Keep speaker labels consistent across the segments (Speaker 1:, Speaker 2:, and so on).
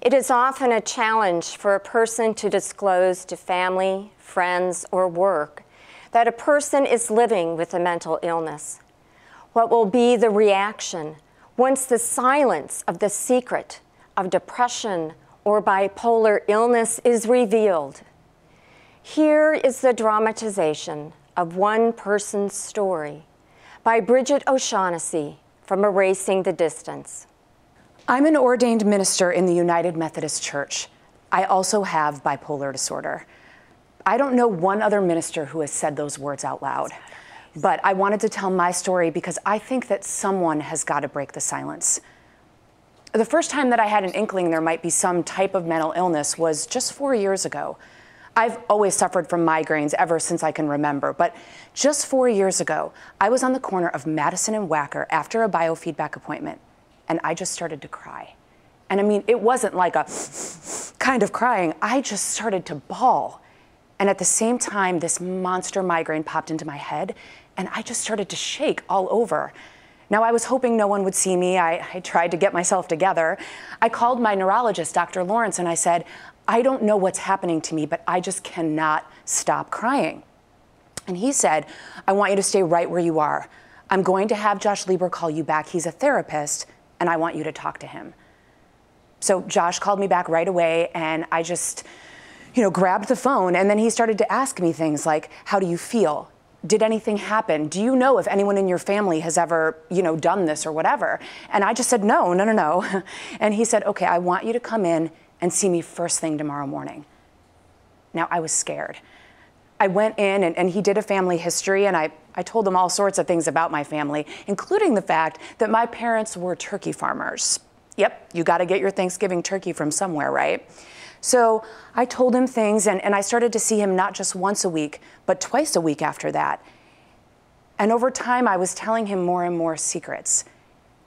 Speaker 1: It is often a challenge for a person to disclose to family, friends, or work that a person is living with a mental illness. What will be the reaction once the silence of the secret of depression or bipolar illness is revealed? Here is the dramatization of one person's story by Brighid O'Shaughnessy from Erasing the Distance.
Speaker 2: I'm an ordained minister in the United Methodist Church. I also have bipolar disorder. I don't know one other minister who has said those words out loud, but I wanted to tell my story because I think that someone has got to break the silence. The first time that I had an inkling there might be some type of mental illness was just 4 years ago. I've always suffered from migraines ever since I can remember, but just 4 years ago, I was on the corner of Madison and Wacker after a biofeedback appointment, and I just started to cry. And I mean, it wasn't like a kind of crying, I just started to bawl. And at the same time, this monster migraine popped into my head, and I just started to shake all over. Now, I was hoping no one would see me. I tried to get myself together. I called my neurologist, Dr. Lawrence, and I said, I don't know what's happening to me, but I just cannot stop crying. And he said, I want you to stay right where you are. I'm going to have Josh Lieber call you back. He's a therapist, and I want you to talk to him. So Josh called me back right away, and I just, grabbed the phone, and then he started to ask me things like, how do you feel? Did anything happen? Do you know if anyone in your family has ever, done this or whatever? And I just said, no. And he said, okay, I want you to come in and see me first thing tomorrow morning. Now, I was scared. I went in, and he did a family history, and I told him all sorts of things about my family, including the fact that my parents were turkey farmers. Yep, you got to get your Thanksgiving turkey from somewhere, right? So I told him things, and I started to see him not just once a week, but twice a week after that. And over time, I was telling him more and more secrets.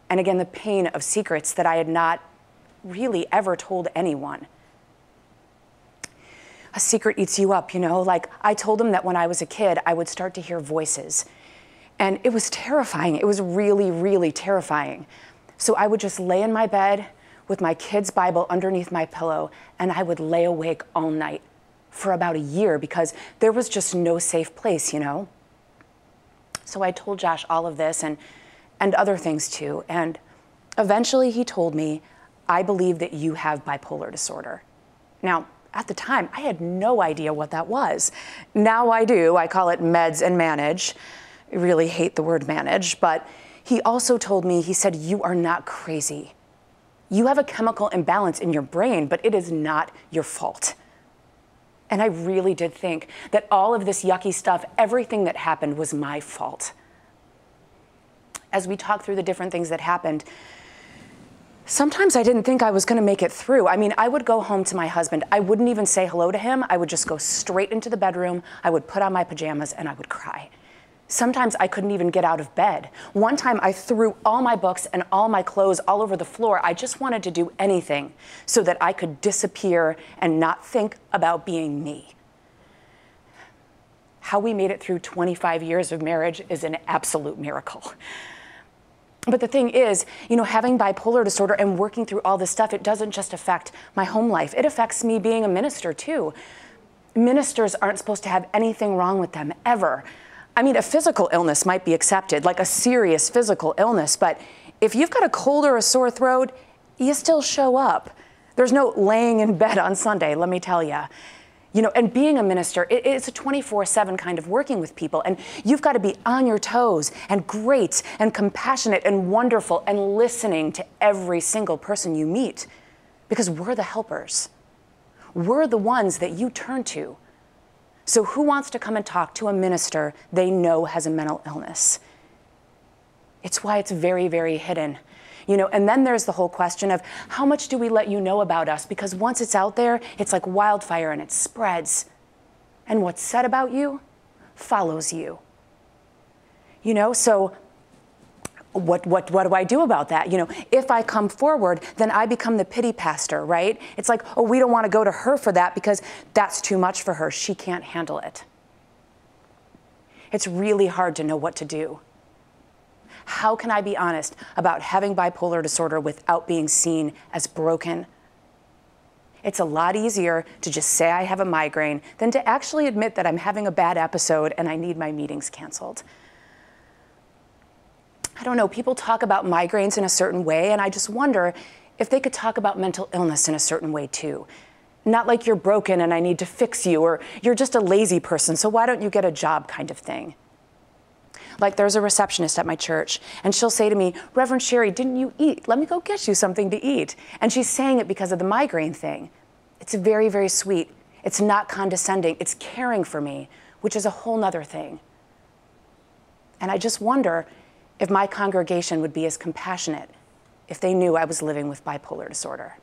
Speaker 2: And again, the pain of secrets that I had not really ever told anyone. A secret eats you up, like I told him that when I was a kid, I would start to hear voices. And it was terrifying. It was really, really terrifying. So I would just lay in my bed with my kid's Bible underneath my pillow, and I would lay awake all night for about a year because there was just no safe place, So I told Josh all of this and other things too. And eventually he told me, I believe that you have bipolar disorder. Now, at the time, I had no idea what that was. Now I do. I call it meds and manage. I really hate the word manage, but he also told me, he said, you are not crazy. You have a chemical imbalance in your brain, but it is not your fault. And I really did think that all of this yucky stuff, everything that happened was my fault. As we talked through the different things that happened, sometimes I didn't think I was going to make it through. I mean, I would go home to my husband. I wouldn't even say hello to him. I would just go straight into the bedroom. I would put on my pajamas and I would cry. Sometimes I couldn't even get out of bed. One time I threw all my books and all my clothes all over the floor. I just wanted to do anything so that I could disappear and not think about being me. How we made it through 25 years of marriage is an absolute miracle. But the thing is, having bipolar disorder and working through all this stuff, it doesn't just affect my home life. It affects me being a minister too. Ministers aren't supposed to have anything wrong with them, ever. I mean, a physical illness might be accepted, like a serious physical illness, but if you've got a cold or a sore throat, you still show up. There's no laying in bed on Sunday, let me tell you. And being a minister, it's a 24/7 kind of working with people, and you've got to be on your toes and great and compassionate and wonderful and listening to every single person you meet, because we're the helpers. We're the ones that you turn to. So who wants to come and talk to a minister they know has a mental illness? It's why it's very, very hidden. And then there's the whole question of how much do we let you know about us? Because once it's out there, it's like wildfire and it spreads. And what's said about you follows you. So what do I do about that? If I come forward, then I become the pity pastor, right? It's like, oh, we don't want to go to her for that because that's too much for her. She can't handle it. It's really hard to know what to do. How can I be honest about having bipolar disorder without being seen as broken? It's a lot easier to just say I have a migraine than to actually admit that I'm having a bad episode and I need my meetings canceled. I don't know, people talk about migraines in a certain way, and I just wonder if they could talk about mental illness in a certain way too. Not like you're broken and I need to fix you, or you're just a lazy person, so why don't you get a job kind of thing. Like there's a receptionist at my church, and she'll say to me, Reverend Sherry, didn't you eat? Let me go get you something to eat. And she's saying it because of the migraine thing. It's very, very sweet. It's not condescending. It's caring for me, which is a whole nother thing. And I just wonder if my congregation would be as compassionate if they knew I was living with bipolar disorder.